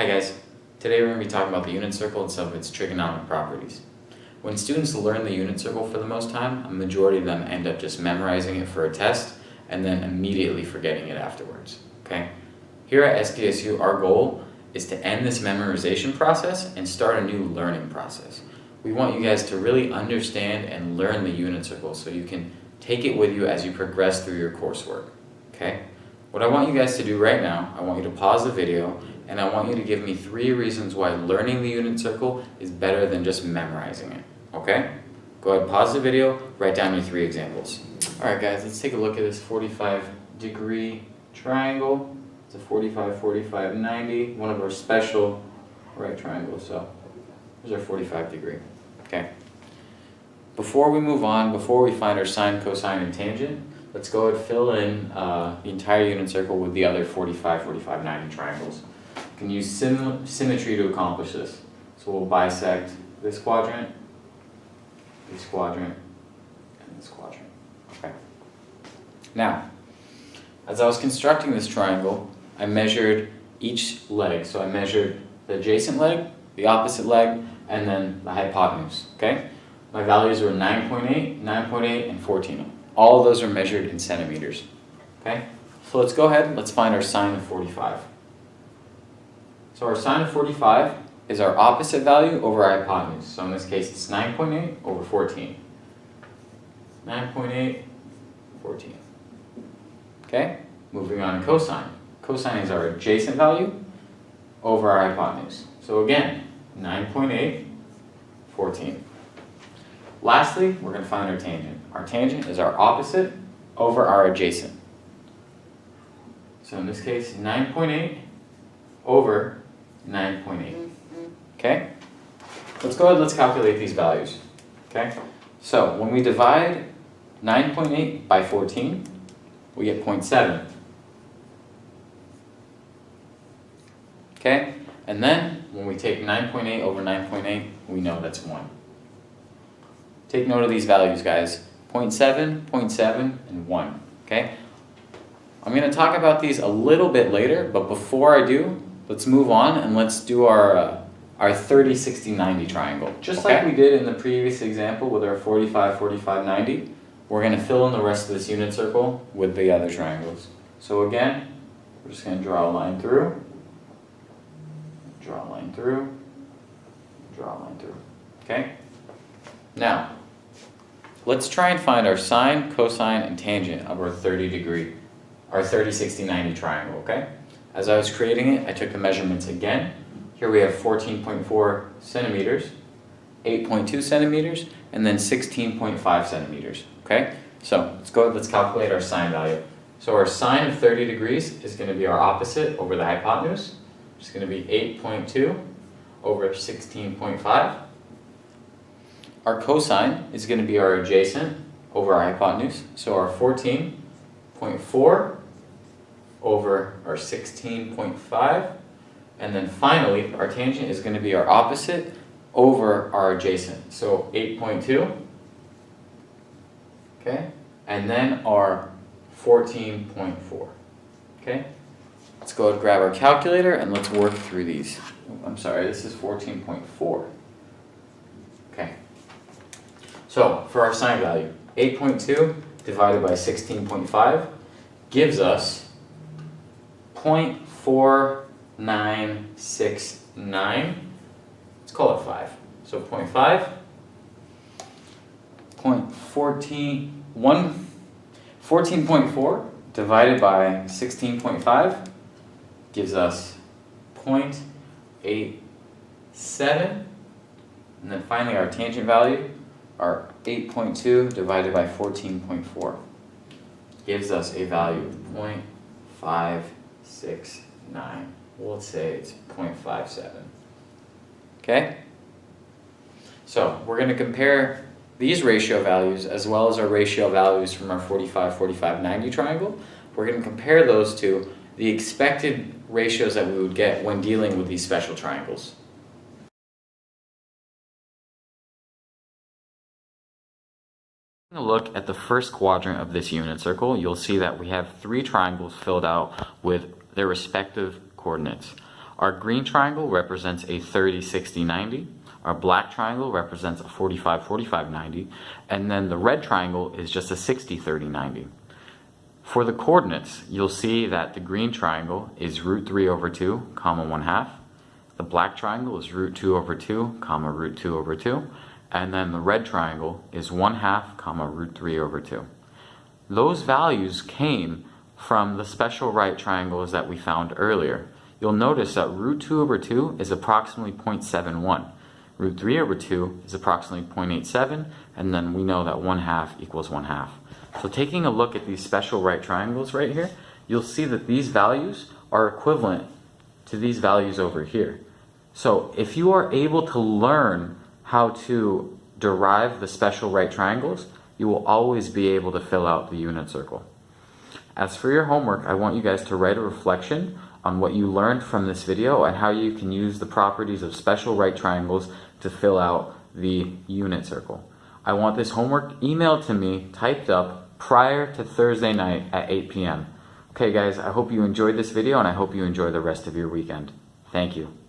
Hi guys, today we're going to be talking about the unit circle and some of its trigonomic properties. When students learn the unit circle for the most time, a majority of them end up just memorizing it for a test and then immediately forgetting it afterwards. Okay? Here at SDSU, our goal is to end this memorization process and start a new learning process. We want you guys to really understand and learn the unit circle so you can take it with you as you progress through your coursework. Okay? What I want you guys to do right now, I want you to pause the video and I want you to give me 3 reasons why learning the unit circle is better than just memorizing it. Okay? Go ahead, pause the video, write down your 3 examples. Alright guys, let's take a look at this 45-degree triangle. It's a 45, 45, 90, one of our special right triangles. So here's our 45 degree. Okay. Before we move on, before we find our sine, cosine, and tangent, let's go ahead and fill in the entire unit circle with the other 45, 45, 90 triangles. You can use symmetry to accomplish this. So we'll bisect this quadrant, and this quadrant. Okay. Now, as I was constructing this triangle, I measured each leg. So I measured the adjacent leg, the opposite leg, and then the hypotenuse. Okay? My values were 9.8, 9.8, and 14. All of those are measured in centimeters. Okay? So let's go ahead and let's find our sine of 45. So our sine of 45 is our opposite value over our hypotenuse. So in this case, it's 9.8 over 14. 9.8, 14. Okay? Moving on to cosine. Cosine is our adjacent value over our hypotenuse. So again, 9.8, 14. Lastly, we're going to find our tangent. Our tangent is our opposite over our adjacent. So in this case, 9.8 over 9.8. Okay? Let's go ahead and let's calculate these values. Okay? So when we divide 9.8 by 14, we get 0.7. Okay? And then when we take 9.8 over 9.8, we know that's 1. Take note of these values, guys. 0.7, 0.7, and 1. Okay? I'm going to talk about these a little bit later, but before I do, let's move on and let's do our 30, 60, 90 triangle. Just like we did in the previous example with our 45, 45, 90, we're going to fill in the rest of this unit circle with the other triangles. So again, we're just going to draw a line through, draw a line through, draw a line through. Okay? Now, let's try and find our sine, cosine, and tangent of our 30, 60, 90 triangle, okay? As I was creating it, I took the measurements again. Here we have 14.4 centimeters, 8.2 centimeters, and then 16.5 centimeters, okay? So let's calculate our sine value. So our sine of 30 degrees is going to be our opposite over the hypotenuse, which is going to be 8.2 over 16.5. Our cosine is going to be our adjacent over our hypotenuse, so our 14.4 over our 16.5, and then finally our tangent is going to be our opposite over our adjacent, so 8.2, okay, and then our 14.4, okay. Let's go ahead and grab our calculator and let's work through these. I'm sorry, this is 14.4. Okay. So, for our sine value, 8.2 divided by 16.5 gives us 0.4969. Let's call it 5. So 0.5, 14.4 divided by 16.5 gives us 0.87. And then finally our tangent value, our 8.2 divided by 14.4 gives us a value of 0.569. We'll say it's 0.57. Okay? So we're going to compare these ratio values as well as our ratio values from our 45, 45, 90 triangle. We're going to compare those to the expected ratios that we would get when dealing with these special triangles. Taking a look at the first quadrant of this unit circle, you'll see that we have 3 triangles filled out with their respective coordinates. Our green triangle represents a 30, 60, 90. Our black triangle represents a 45, 45, 90. And then the red triangle is just a 60, 30, 90. For the coordinates, you'll see that the green triangle is root 3 over 2, comma 1/2. The black triangle is root 2 over 2, comma root 2 over 2. And then the red triangle is 1/2, comma root 3 over 2. Those values came from the special right triangles that we found earlier. You'll notice that root 2 over 2 is approximately 0.71. Root 3 over 2 is approximately 0.87, and then we know that 1/2 equals 1/2. So taking a look at these special right triangles right here, you'll see that these values are equivalent to these values over here. So if you are able to learn how to derive the special right triangles, you will always be able to fill out the unit circle. As for your homework, I want you guys to write a reflection on what you learned from this video and how you can use the properties of special right triangles to fill out the unit circle. I want this homework emailed to me, typed up, prior to Thursday night at 8 p.m. Okay guys, I hope you enjoyed this video and I hope you enjoy the rest of your weekend. Thank you.